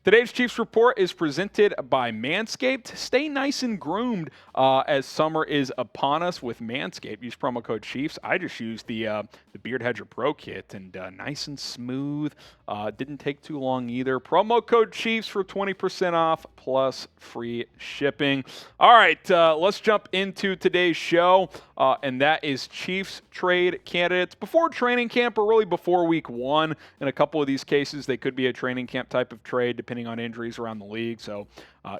Today's Chiefs Report is presented by Manscaped. Stay nice and groomed as summer is upon us with Manscaped. Use promo code Chiefs. I just used the Beard Hedger Pro Kit, and nice and smooth. Didn't take too long either. Promo code Chiefs for 20% off plus free shipping. All right, let's jump into today's show, and that is Chiefs trade candidates before training camp, or really before week one. In a couple of these cases, they could be a training camp type of trade, depending on injuries around the league. So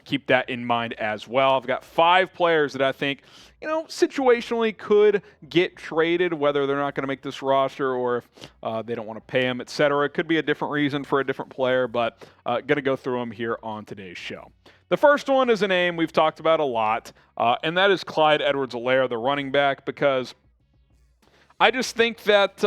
keep that in mind as well. I've got 5 players that I think, situationally could get traded, whether they're not going to make this roster or if they don't want to pay them, etc. It could be a different reason for a different player, but going to go through them here on today's show. The first one is a name we've talked about a lot, and that is Clyde Edwards-Helaire, the running back, because I just think that,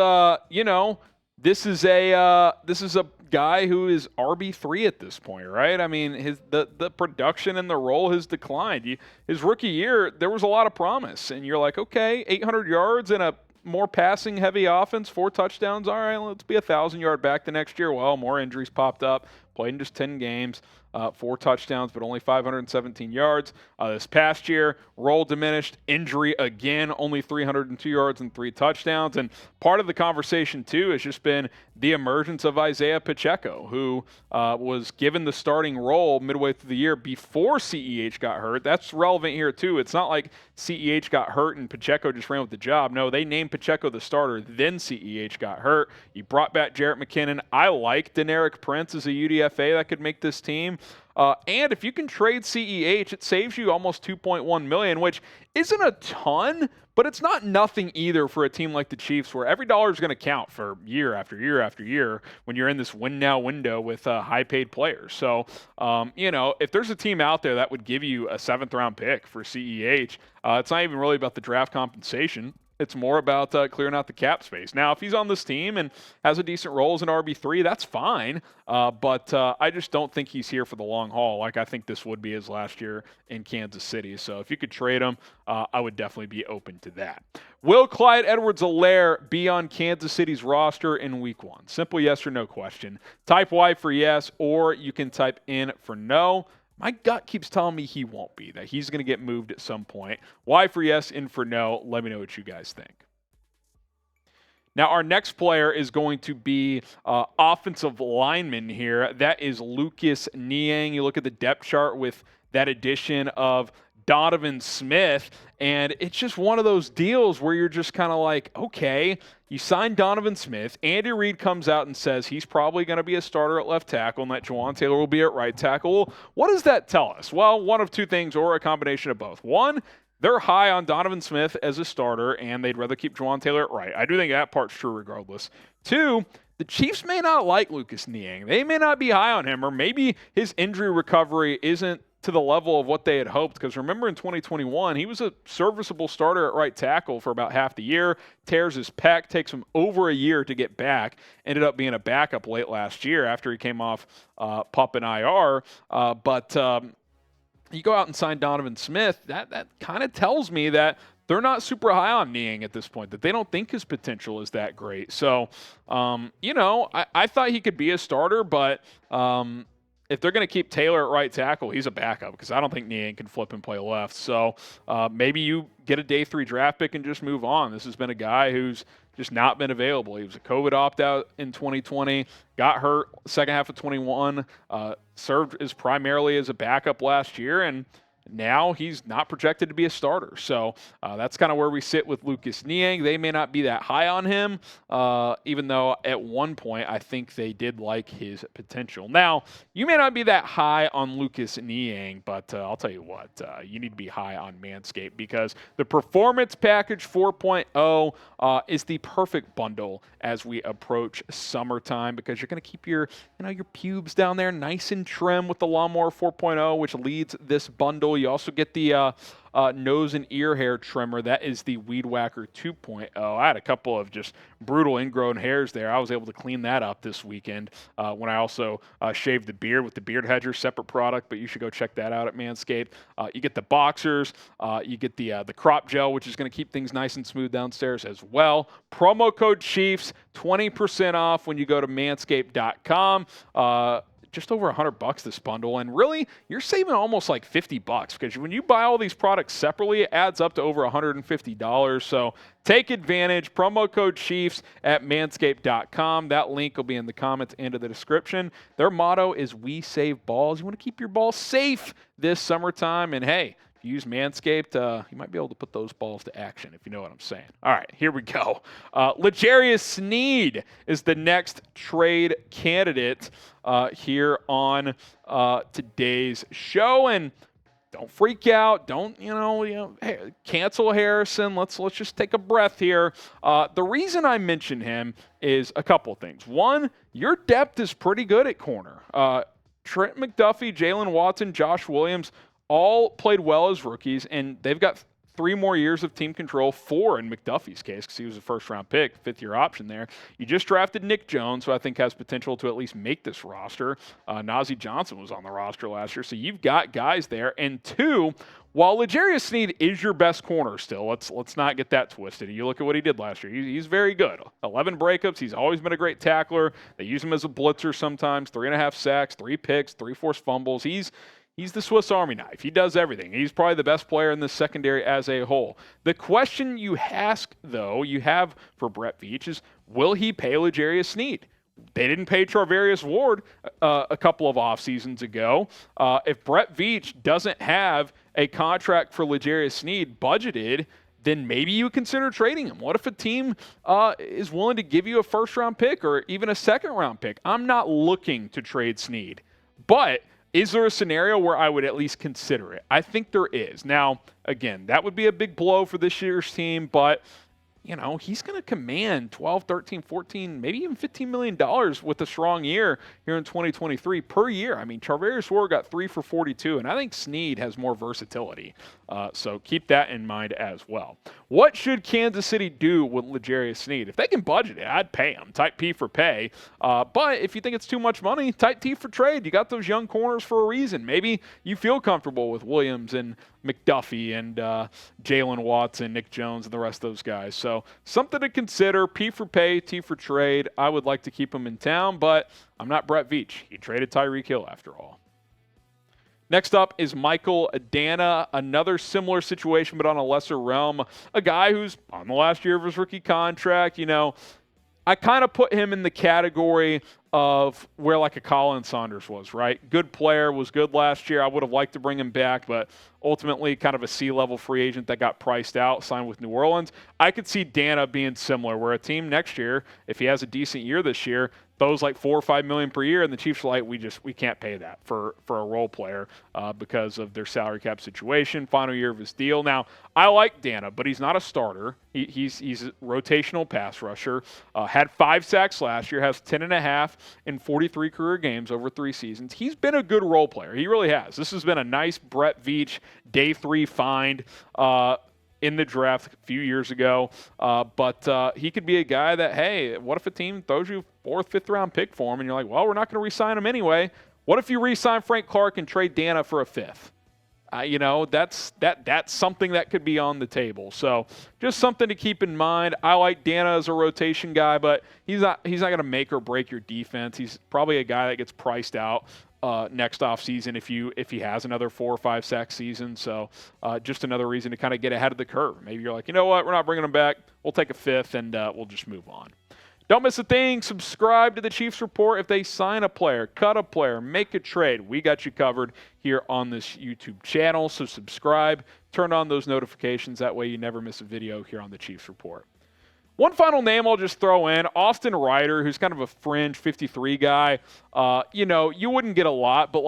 this is a guy who is RB3 at this point, right? I mean, the production and the role has declined. His rookie year, there was a lot of promise, and you're like, okay, 800 yards in a more passing-heavy offense, 4 touchdowns. All right, let's be a 1,000-yard back the next year. Well, more injuries popped up. Played in just 10 games, 4 touchdowns, but only 517 yards. This past year, role diminished, injury again, only 302 yards and 3 touchdowns. And part of the conversation, too, has just been the emergence of Isaiah Pacheco, who was given the starting role midway through the year before CEH got hurt. That's relevant here, too. It's not like CEH got hurt and Pacheco just ran with the job. No, they named Pacheco the starter, then CEH got hurt. You brought back Jarrett McKinnon. I like Deneric Prince as a UDFA that could make this team. And if you can trade CEH, it saves you almost $2.1 million, which isn't a ton, but it's not nothing either for a team like the Chiefs, where every dollar is going to count for year after year after year when you're in this win-now window with high-paid players. So, if there's a team out there that would give you a 7th-round pick for CEH, it's not even really about the draft compensation. It's more about clearing out the cap space. Now, if he's on this team and has a decent role as an RB3, that's fine. But I just don't think he's here for the long haul, like I think this would be his last year in Kansas City. So if you could trade him, I would definitely be open to that. Will Clyde Edwards-Helaire be on Kansas City's roster in week 1? Simple yes or no question. Type Y for yes, or you can type in for no. My gut keeps telling me he won't be, that he's going to get moved at some point. Y for yes, in for no. Let me know what you guys think. Now, our next player is going to be offensive lineman here. That is Lucas Niang. You look at the depth chart with that addition of Donovan Smith, and it's just one of those deals where you're just kind of like, okay, you signed Donovan Smith. Andy Reid comes out and says he's probably going to be a starter at left tackle and that Juwan Taylor will be at right tackle. Well, what does that tell us? Well, one of 2 things, or a combination of both. One, they're high on Donovan Smith as a starter, and they'd rather keep Juwan Taylor at right. I do think that part's true regardless. 2, the Chiefs may not like Lucas Niang. They may not be high on him, or maybe his injury recovery isn't to the level of what they had hoped, because remember in 2021, he was a serviceable starter at right tackle for about half the year, tears his pec, takes him over a year to get back, ended up being a backup late last year after he came off PUP and IR, but you go out and sign Donovan Smith, that kind of tells me that they're not super high on Niang at this point, that they don't think his potential is that great. So, I thought he could be a starter, but if they're going to keep Taylor at right tackle, he's a backup, because I don't think Niang can flip and play left. So maybe you get a day 3 draft pick and just move on. This has been a guy who's just not been available. He was a COVID opt-out in 2020, got hurt second half of 21, served as primarily as a backup last year, and now he's not projected to be a starter. So that's kind of where we sit with Lucas Niang. They may not be that high on him, even though at one point I think they did like his potential. Now, you may not be that high on Lucas Niang, but I'll tell you what, you need to be high on Manscaped, because the Performance Package 4.0 is the perfect bundle as we approach summertime, because you're going to keep your pubes down there nice and trim with the Lawnmower 4.0, which leads this bundle. You also get the nose and ear hair trimmer. That is the Weed Whacker 2.0. I had a couple of just brutal ingrown hairs there. I was able to clean that up this weekend when I also shaved the beard with the Beard Hedger, separate product, but you should go check that out at Manscaped. You get the boxers. You get the crop gel, which is going to keep things nice and smooth downstairs as well. Promo code Chiefs, 20% off when you go to manscaped.com. just over $100 this bundle. And really, you're saving almost like $50 because when you buy all these products separately, it adds up to over $150. So take advantage. Promo code Chiefs at manscaped.com. That link will be in the comments and in the description. Their motto is "We save balls." You want to keep your balls safe this summertime. And hey, if you use Manscaped, you might be able to put those balls to action, if you know what I'm saying. All right, here we go. Sneed is the next trade candidate here on today's show. And don't freak out. Don't, hey, cancel Harrison. Let's just take a breath here. The reason I mention him is a couple things. One, your depth is pretty good at corner. Trent McDuffie, Jalen Watson, Josh Williams all played well as rookies, and they've got 3 more years of team control, 4 in McDuffie's case because he was a first-round pick, 5th-year option there. You just drafted Nick Jones, who I think has potential to at least make this roster. Najee Johnson was on the roster last year, so you've got guys there. And 2, while Sneed is your best corner still, let's not get that twisted. You look at what he did last year. He's very good. 11 breakups. He's always been a great tackler. They use him as a blitzer sometimes. 3.5 sacks, 3 picks, 3 forced fumbles. He's the Swiss Army knife. He does everything. He's probably the best player in the secondary as a whole. The question you have for Brett Veach is, will he pay Sneed? They didn't pay Charvarius Ward a couple of off seasons ago. If Brett Veach doesn't have a contract for Sneed budgeted, then maybe you consider trading him. What if a team is willing to give you a first-round pick or even a second-round pick? I'm not looking to trade Sneed, but is there a scenario where I would at least consider it? I think there is. Now, again, that would be a big blow for this year's team, but he's going to command $12, $13, $14, maybe even $15 million with a strong year here in 2023 per year. I mean, Charvarius Ward got 3 for 42, and I think Sneed has more versatility. So keep that in mind as well. What should Kansas City do with Sneed? If they can budget it, I'd pay him. Type P for pay. But if you think it's too much money, type T for trade. You got those young corners for a reason. Maybe you feel comfortable with Williams and McDuffie and Jalen Watson, Nick Jones, and the rest of those guys. So something to consider. P for pay, T for trade. I would like to keep him in town, but I'm not Brett Veach. He traded Tyreek Hill after all. Next up is Michael Danna, another similar situation but on a lesser realm. A guy who's on the last year of his rookie contract. I kind of put him in the category of where like a Colin Saunders was, right? Good player, was good last year. I would have liked to bring him back, but ultimately kind of a C-level free agent that got priced out, signed with New Orleans. I could see Danna being similar, where a team next year, if he has a decent year this year, throws like $4 or $5 million per year, and the Chiefs are like, we can't pay that for a role player because of their salary cap situation. Final year of his deal. Now, I like Danna, but he's not a starter. He's a rotational pass rusher. Had 5 sacks last year. Has 10.5 in 43 career games over 3 seasons. He's been a good role player. He really has. This has been a nice Brett Veach day 3 find in the draft a few years ago. But he could be a guy that, hey, what if a team throws you 4th, 5th round pick for him and you're like, well, we're not going to re-sign him anyway. What if you re-sign Frank Clark and trade Danna for a 5th? That's something that could be on the table. So just something to keep in mind. I like Danna as a rotation guy, but he's not going to make or break your defense. He's probably a guy that gets priced out next offseason if he has another 4 or 5 sack season. So just another reason to kind of get ahead of the curve. Maybe you're like, you know what, we're not bringing him back. We'll take a 5th and we'll just move on. Don't miss a thing. Subscribe to the Chiefs Report. If they sign a player, cut a player, make a trade, we got you covered here on this YouTube channel. So subscribe, turn on those notifications. That way you never miss a video here on the Chiefs Report. One final name I'll just throw in, Austin Reiter, who's kind of a fringe 53 guy. You wouldn't get a lot, but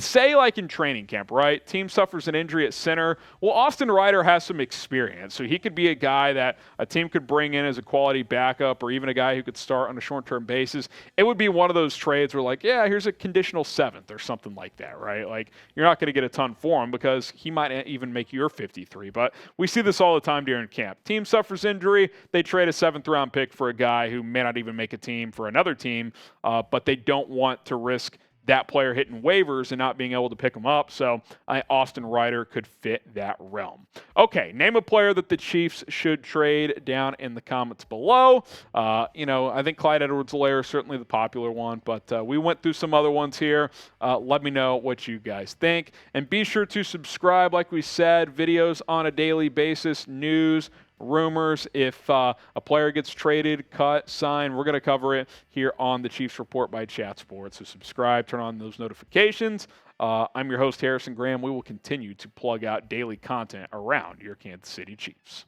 say in training camp, right? Team suffers an injury at center. Well, Austin Reiter has some experience, so he could be a guy that a team could bring in as a quality backup or even a guy who could start on a short-term basis. It would be one of those trades where here's a conditional 7th or something like that, right? You're not going to get a ton for him because he might even make your 53, but we see this all the time during camp. Team suffers injury, they trade a 7th-round pick for a guy who may not even make a team for another team, but they don't want to risk that player hitting waivers and not being able to pick him up. So Austin Reiter could fit that realm. Okay, name a player that the Chiefs should trade down in the comments below. I think Clyde Edwards-Helaire is certainly the popular one, but we went through some other ones here. Let me know what you guys think. And be sure to subscribe, like we said, videos on a daily basis, news, rumors. If a player gets traded, cut, signed, we're going to cover it here on the Chiefs Report by Chat Sports. So subscribe, turn on those notifications. I'm your host, Harrison Graham. We will continue to plug out daily content around your Kansas City Chiefs.